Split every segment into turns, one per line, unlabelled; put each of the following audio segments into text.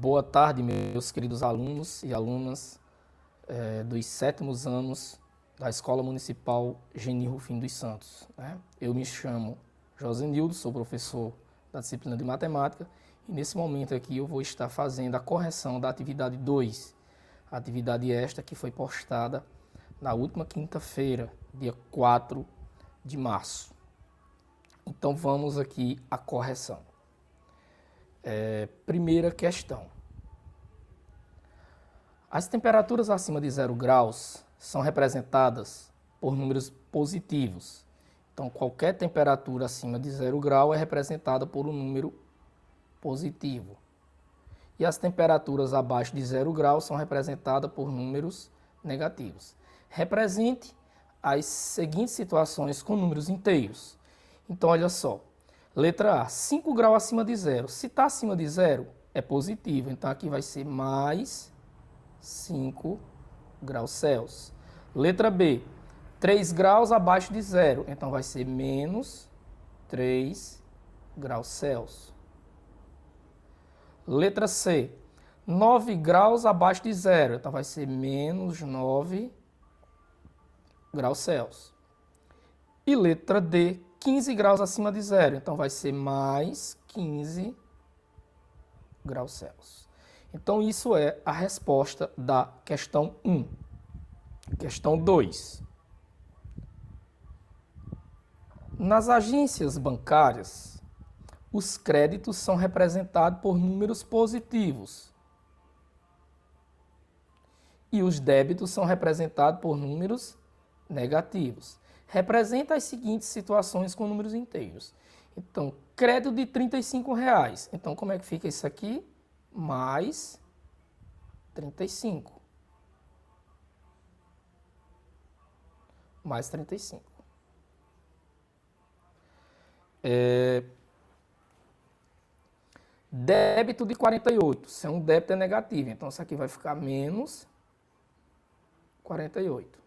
Boa tarde, meus queridos alunos e alunas dos 7º anos da Escola Municipal Geni Rufino dos Santos. Eu me chamo Josenildo, sou professor da disciplina de Matemática e nesse momento aqui eu vou estar fazendo a correção da atividade 2, a atividade esta que foi postada na última quinta-feira, dia 4 de março. Então vamos aqui à correção. Primeira questão. As temperaturas acima de 0 graus são representadas por números positivos. Então, qualquer temperatura acima de 0 grau é representada por um número positivo. E as temperaturas abaixo de 0 grau são representadas por números negativos. Represente as seguintes situações com números inteiros. Então, olha só. Letra A, 5 graus acima de 0. Se está acima de 0, é positivo. Então, aqui vai ser mais 5 graus Celsius. Letra B, 3 graus abaixo de 0. Então, vai ser menos 3 graus Celsius. Letra C, 9 graus abaixo de 0. Então, vai ser menos 9 graus Celsius. E letra D, 15 graus acima de 0. Então, vai ser mais 15 graus Celsius. Então, isso é a resposta da questão 1. Questão 2. Nas agências bancárias, os créditos são representados por números positivos. E os débitos são representados por números negativos. Representa as seguintes situações com números inteiros. Então, crédito de R$35. Então, como é que fica isso aqui? Mais 35. Mais 35. Débito de 48. Se é um débito é negativo. Então, isso aqui vai ficar menos 48.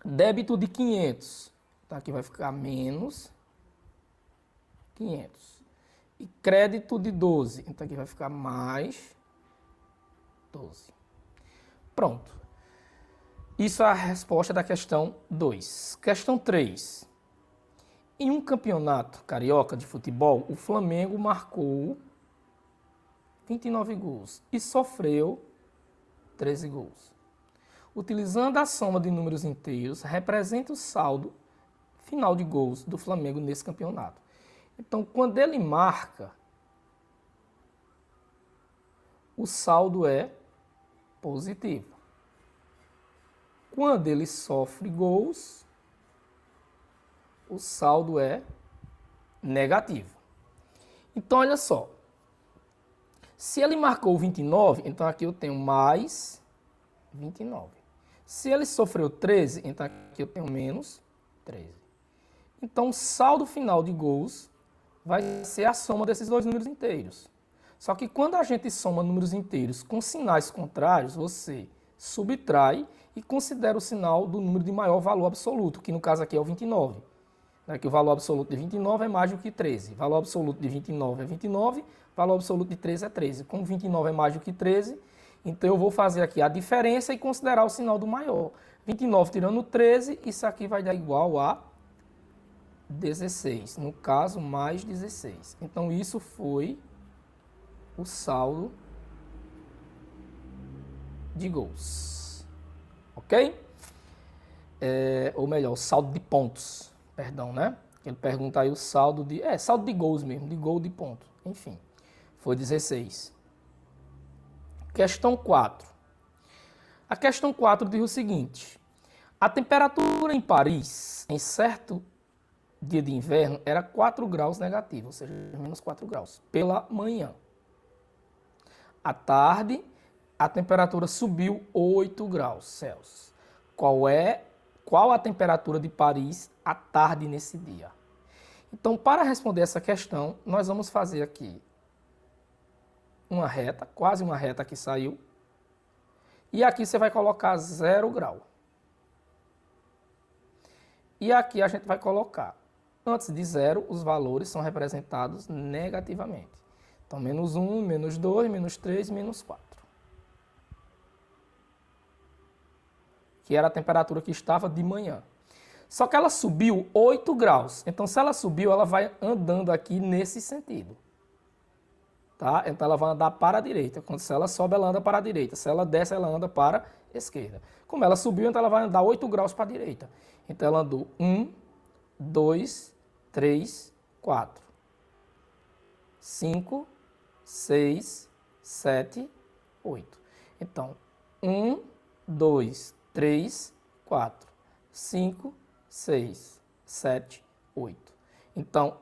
Débito de 500. Então, aqui vai ficar menos 500. E crédito de 12. Então, aqui vai ficar mais 12. Pronto. Isso é a resposta da questão 2. Questão 3. Em um campeonato carioca de futebol, o Flamengo marcou 29 gols e sofreu 13 gols. Utilizando a soma de números inteiros, representa o saldo final de gols do Flamengo nesse campeonato. Então, quando ele marca, o saldo é positivo. Quando ele sofre gols, o saldo é negativo. Então, olha só. Se ele marcou 29, então aqui eu tenho mais 29. Se ele sofreu 13, então aqui eu tenho menos 13. Então, o saldo final de gols vai ser a soma desses dois números inteiros. Só que quando a gente soma números inteiros com sinais contrários, você subtrai e considera o sinal do número de maior valor absoluto, que no caso aqui é o 29. Que o valor absoluto de 29 é mais do que 13. O valor absoluto de 29 é 29, o valor absoluto de 13 é 13. Como 29 é mais do que 13, então eu vou fazer aqui a diferença e considerar o sinal do maior. 29 tirando 13, isso aqui vai dar igual a 16. No caso, mais 16. Então, isso foi o saldo de gols. Ok? Ou melhor, o saldo de pontos. Perdão, né? Ele pergunta aí o saldo de... saldo de gols mesmo, de gol de ponto. Enfim, foi 16. Questão 4. A questão 4 diz o seguinte. A temperatura em Paris, em certo dia de inverno, era 4 graus negativo, ou seja, menos 4 graus, pela manhã. À tarde, a temperatura subiu 8 graus Celsius. Qual a temperatura de Paris à tarde nesse dia? Então, para responder essa questão, nós vamos fazer aqui uma reta, quase uma reta que saiu. E aqui você vai colocar 0 grau. E aqui a gente vai colocar, antes de 0, os valores são representados negativamente. Então, menos 1, menos 2, menos 3, menos 4. Que era a temperatura que estava de manhã. Só que ela subiu 8 graus. Então, se ela subiu, ela vai andando aqui nesse sentido. Tá? Então, ela vai andar para a direita. Se ela sobe, ela anda para a direita. Se ela desce, ela anda para a esquerda. Como ela subiu, então ela vai andar 8 graus para a direita. Então, ela andou 1, 2, 3, 4, 5, 6, 7, 8. Então, 1, 2, 3, 4, 5, 6, 7, 8. Então,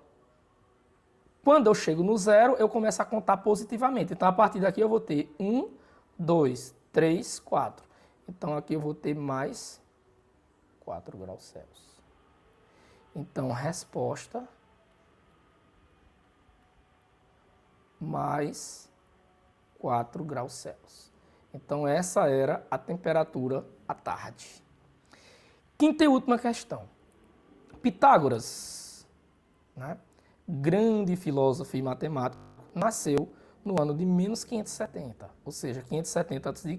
quando eu chego no zero, eu começo a contar positivamente. Então, a partir daqui eu vou ter 1, 2, 3, 4. Então, aqui eu vou ter mais 4 graus Celsius. Então, resposta mais 4 graus Celsius. Então, essa era a temperatura à tarde. Quinta e última questão. Pitágoras, né, grande filósofo e matemático, nasceu no ano de menos 570, ou seja, 570 a.C.,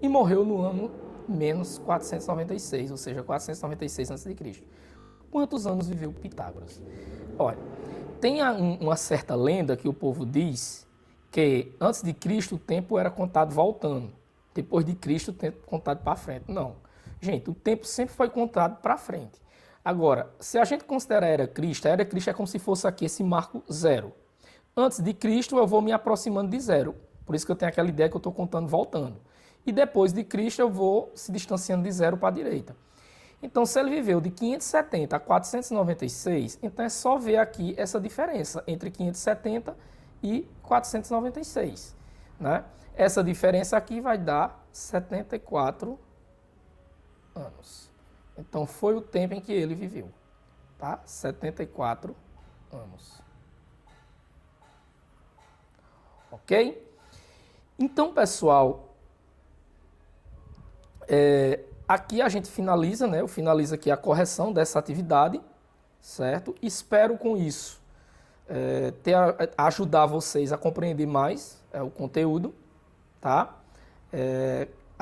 e morreu no ano menos 496, ou seja, 496 a.C. Quantos anos viveu Pitágoras? Olha, tem uma certa lenda que o povo diz que antes de Cristo o tempo era contado voltando, depois de Cristo o tempo contado para frente. Não. Gente, o tempo sempre foi contado para frente. Agora, se a gente considerar a era Cristo é como se fosse aqui esse marco zero. Antes de Cristo eu vou me aproximando de zero. Por isso que eu tenho aquela ideia que eu estou contando voltando. E depois de Cristo eu vou se distanciando de zero para a direita. Então, se ele viveu de 570 a 496, então é só ver aqui essa diferença entre 570 e 496. Né? Essa diferença aqui vai dar 74 anos. Então, foi o tempo em que ele viveu. Tá? 74 anos. Ok? Então, pessoal, aqui a gente finaliza, né? Eu finalizo aqui a correção dessa atividade, certo? Espero com isso ajudar vocês a compreender mais o conteúdo, tá?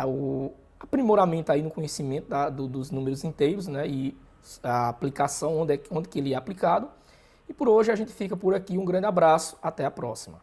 O aprimoramento aí no conhecimento dos números inteiros, né? E a aplicação, onde que ele é aplicado. E por hoje a gente fica por aqui. Um grande abraço, até a próxima.